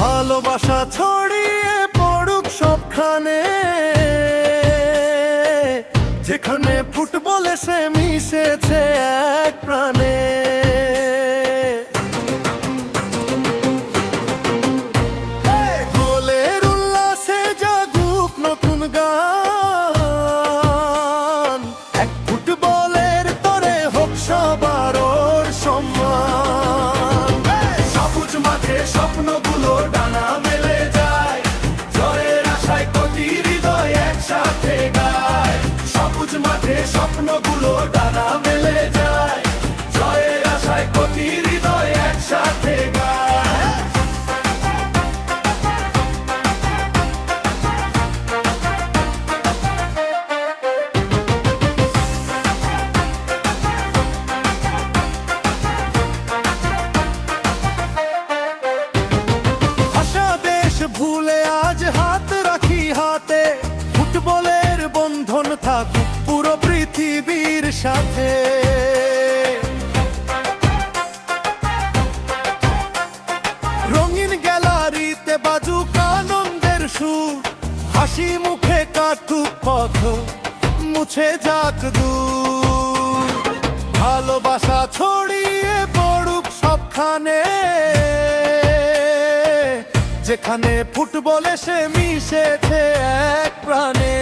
ভালোবাসা ছড়িয়ে পড়ুক সবখানে, যেখানে ফুটবল এসে মিশেছে এক প্রাণে। গোলের উল্লাসে জাগুক নতুন গান, এক ফুটবলের তরে হোক সবার ওর সম্মান। সবুজ মাঠে স্বপ্নগুলো ডানা মেলে যায়, জয়ের আশায় কোটি হৃদয় একসাথে গায়। সবুজ মাঠে স্বপ্নগুলো ডানা মেলে যায়, জয়ের আশায় কোটি হৃদয় একসাথে গায়। ভুলে আজ হাত রাখি হাতে, ফুটবলের বন্ধন থাকুক পুরো পৃথিবীর সাথে। রঙিন গ্যালারিতে বাজুক আনন্দের সুর, হাসি মুখে কাটুক পথ মুছে যাক দূর। ভালোবাসা ছড়িয়ে পড়ুক সবখানে, যেখানে ফুটবল এসে মিশেছে এক প্রাণে।